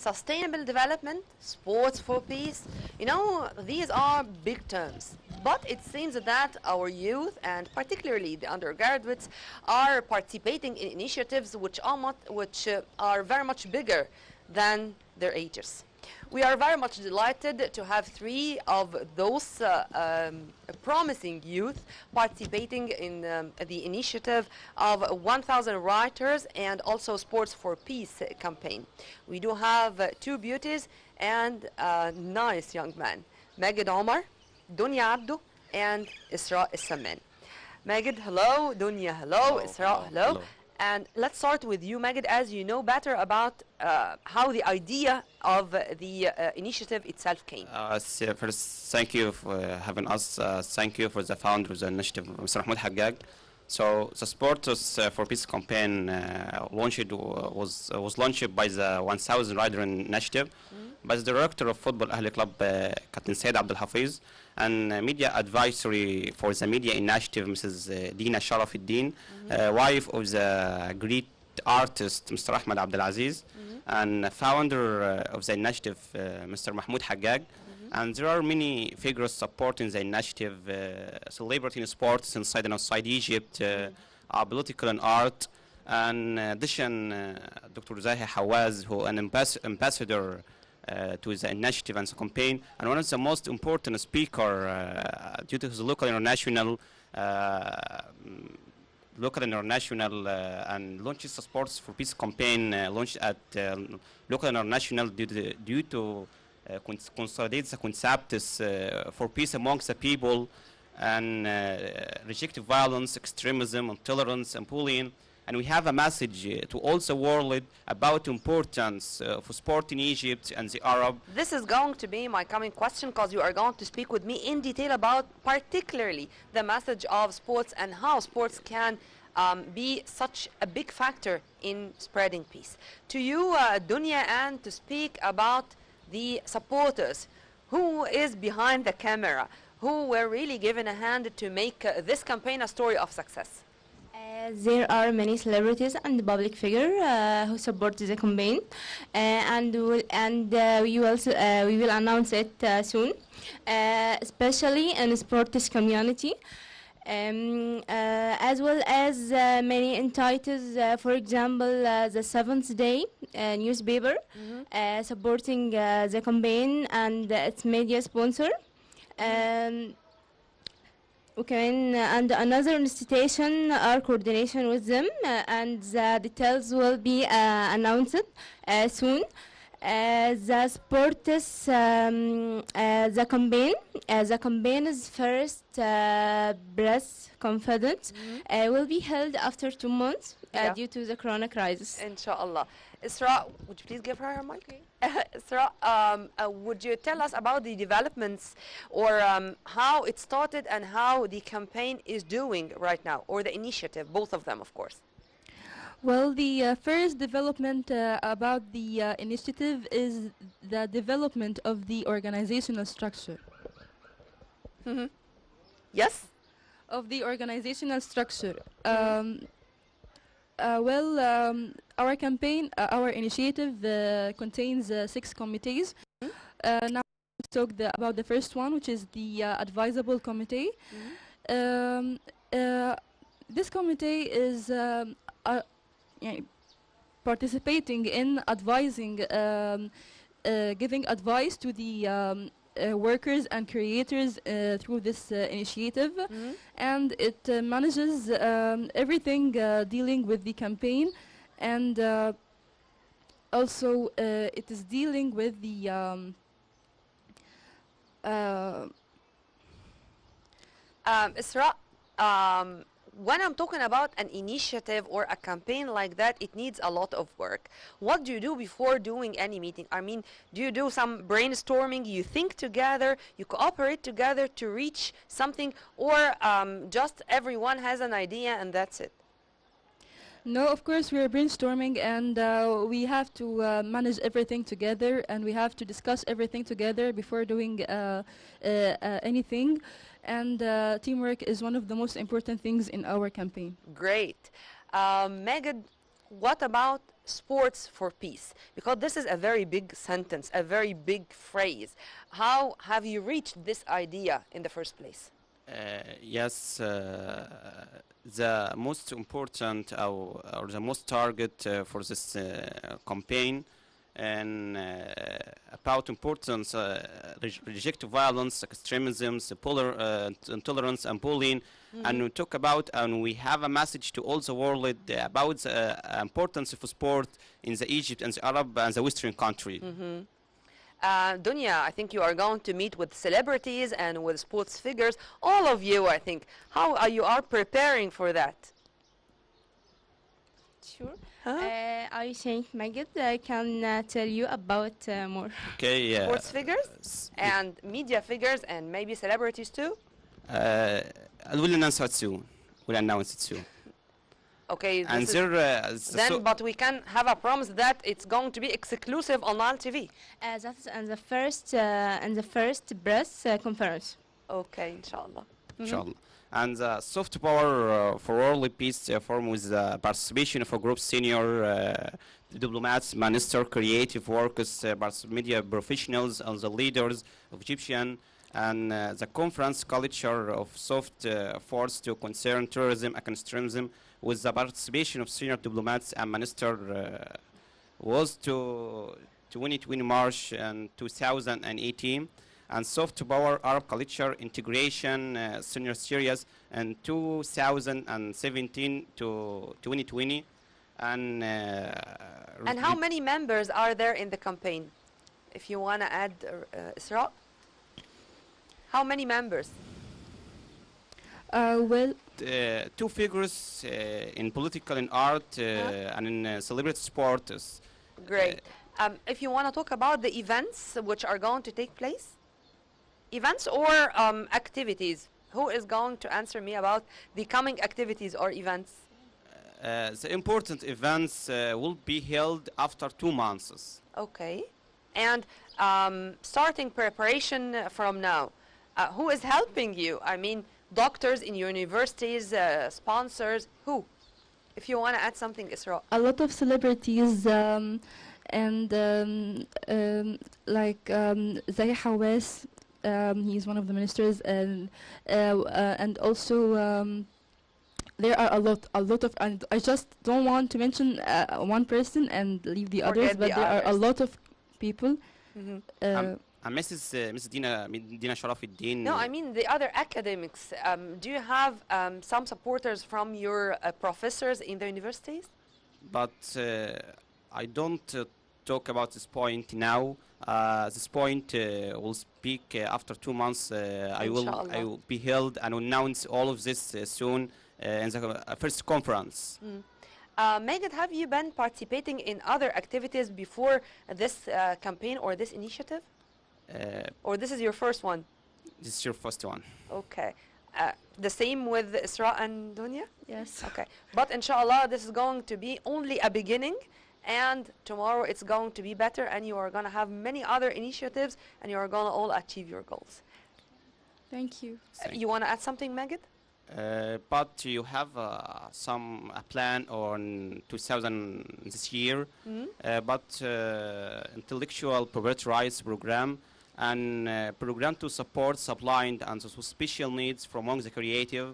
sustainable development, sports for peace. You know, these are big terms. But it seems that our youth, and particularly the undergraduates, are participating in initiatives which are very much bigger than their ages. We are very much delighted to have three of those promising youth participating in the initiative of 1,000 writers and also Sports for Peace campaign. We do have two beauties and a nice young man, Magid Omar, Donia Abdo, and Esraa Saman. Magid, hello. Donia, hello. Esraa, hello. And let's start with you, Magid, as you know better about how the idea of the initiative itself came. So first, thank you for having us. Thank you for the founder of the initiative, Mr. Mahmoud Haggag. So the Sports for Peace campaign was launched by the 1,000 Rider Initiative by the director of football Ahli Club, Captain Said Abdul Hafiz, and media advisory for the media initiative, Mrs. Dina Sharafuddin, wife of the great artist, Mr. Ahmed Abdelaziz, and founder of the initiative, Mr. Mahmoud Haggag. And there are many figures supporting the initiative, celebrating sports inside and outside Egypt, political and art. And in addition, Dr. Zahi Hawaz, who an ambassador to the initiative and the campaign, and one of the most important speaker due to his local international and launches the Sports for Peace campaign launched at local international due to consolidate the concepts for peace amongst the people and reject violence, extremism, intolerance, and bullying. And we have a message to all the world about the importance of sport in Egypt and the Arab. This is going to be my coming question, because you are going to speak with me in detail about particularly the message of sports and how sports can be such a big factor in spreading peace. To you, Donia, and to speak about the supporters, who is behind the camera, who were really given a hand to make this campaign a story of success. There are many celebrities and public figures who support the campaign, and we will announce it soon, especially in the sports community, as well as many entities. For example, the Seventh Day newspaper supporting the campaign and its media sponsor. And another institution, our coordination with them, and the details will be announced soon. The sports, the campaign's first press conference will be held after 2 months due to the corona crisis. Inshallah. Esraa, would you please give her her mic? Okay. Esraa, would you tell us about the developments or how it started and how the campaign is doing right now, or the initiative, both of them, of course? Well, the first development about the initiative is the development of the organizational structure. Yes? Of the organizational structure. Our campaign, our initiative contains 6 committees. Now we talk about the first one, which is the advisable committee. This committee is participating in advising, giving advice to the workers and creators through this initiative, and it manages everything dealing with the campaign, and also it is dealing with the Esraa, when I'm talking about an initiative or a campaign like that, it needs a lot of work. What do you do before doing any meeting? I mean, do you do some brainstorming? You think together, you cooperate together to reach something, or just everyone has an idea and that's it? No, of course we are brainstorming, and we have to manage everything together, and we have to discuss everything together before doing anything. And teamwork is one of the most important things in our campaign. Great. Magid, what about sports for peace? Because this is a very big sentence, a very big phrase. How have you reached this idea in the first place? Yes, the most important or the most target for this campaign and about importance reject violence, extremism, intolerance, and bullying. And we talk about and we have a message to all the world about the importance of sport in the Egypt and the Arab and the Western country. Donia, I think you are going to meet with celebrities and with sports figures. All of you, I think. How are you are preparing for that? Sure. Huh? I think Magid can tell you about more. Okay, Sports figures and media figures and maybe celebrities too? we'll announce it soon. We'll announce it soon. Okay, And this is there, then, but we can have a promise that it's going to be exclusive on Nile TV. That is in the first press conference. Okay, inshallah. inshallah. And the soft power for world peace forum with the participation of a group senior diplomats, minister, creative workers, media professionals, and the leaders of Egyptian and the conference culture of soft force to concern terrorism and extremism with the participation of senior diplomats and minister was to 2020 March and 2018 and soft power Arab culture integration senior series in 2017 to 2020 and how many members are there in the campaign? If you want to add Esraa, how many members? Well, two figures in political and art and in celebrity sports. Great. If you want to talk about the events which are going to take place, events or activities, who is going to answer me about the coming activities or events? The important events will be held after 2 months. Okay. And starting preparation from now, who is helping you? I mean, doctors in universities, sponsors, who? If you want to add something, Esraa. a lot of celebrities and like Zay Hawass, he's one of the ministers, and also there are a lot of, and I just don't want to mention one person and leave the others, Forget but the there are a others. lot of people. Mrs. Dina Sharafuddin. No, I mean the other academics. Do you have some supporters from your professors in the universities? But I don't talk about this point now. This point will speak after 2 months. I will be held and announce all of this soon in the first conference. Megan, have you been participating in other activities before this campaign or this initiative? Or this is your first one? This is your first one. Okay. The same with Esraa and Donia? Yes. Okay. But inshallah, this is going to be only a beginning. And tomorrow it's going to be better. And you are going to have many other initiatives. And you are going to all achieve your goals. Thank you. You want to add something, Megan? But you have some plan on 2000 this year. But intellectual property rights program and program to support blind and special needs from among the creative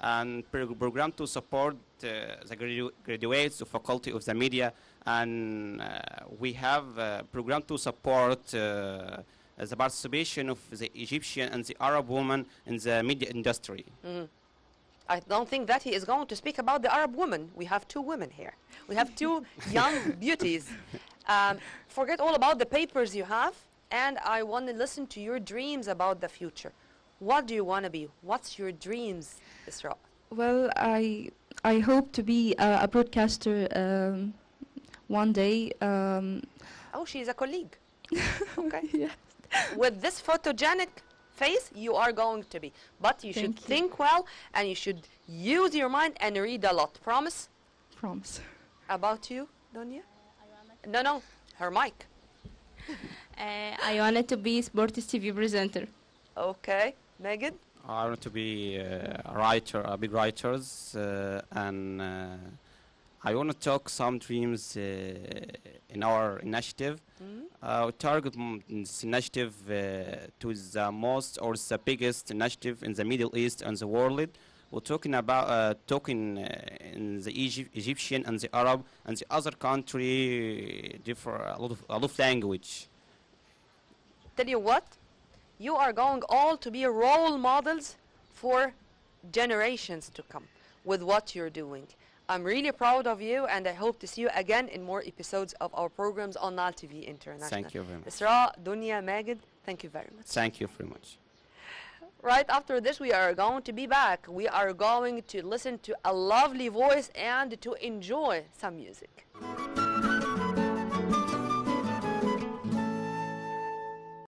and program to support the graduates of faculty of the media and we have program to support the participation of the Egyptian and the Arab women in the media industry. I don't think that he is going to speak about the Arab woman. We have two women here. We have two young beauties. Forget all about the papers you have, and I want to listen to your dreams about the future. What do you want to be? What's your dreams, Esraa? Well, I hope to be a broadcaster one day. Oh, she's a colleague. Okay. Yeah. With this photogenic face, you are going to be. But you should Thank you. think well, and you should use your mind and read a lot. Promise? Promise. About you, Donia? No, her mic. I wanted to be sports TV presenter. Okay. Megan? I want to be a writer, a big writers, and I want to talk some dreams in our initiative. We target this initiative to the most or the biggest initiative in the Middle East and the world. We're talking about talking in the Egyptian and the Arab and the other country differ a lot of language. Tell you what, you are going all to be role models for generations to come with what you're doing. I'm really proud of you, and I hope to see you again in more episodes of our programs on Nile TV International. Thank you very much. Esraa, Donia, Magid, thank you very much. Thank you very much. Right after this, we are going to be back. We are going to listen to a lovely voice and to enjoy some music.